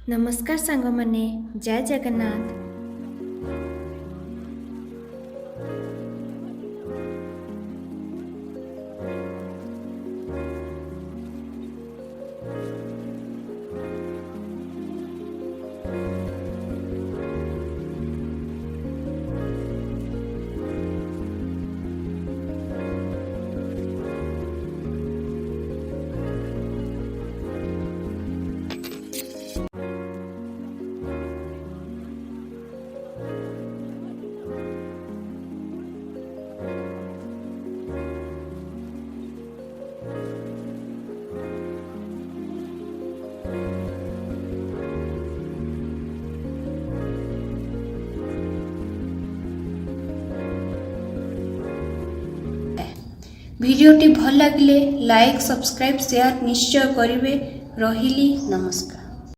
नमस्कार सांग माने जय जगन्नाथ। भिडियोटी भल लगे लाइक सब्सक्राइब शेयर निश्चय करेंगे। रहिली नमस्कार।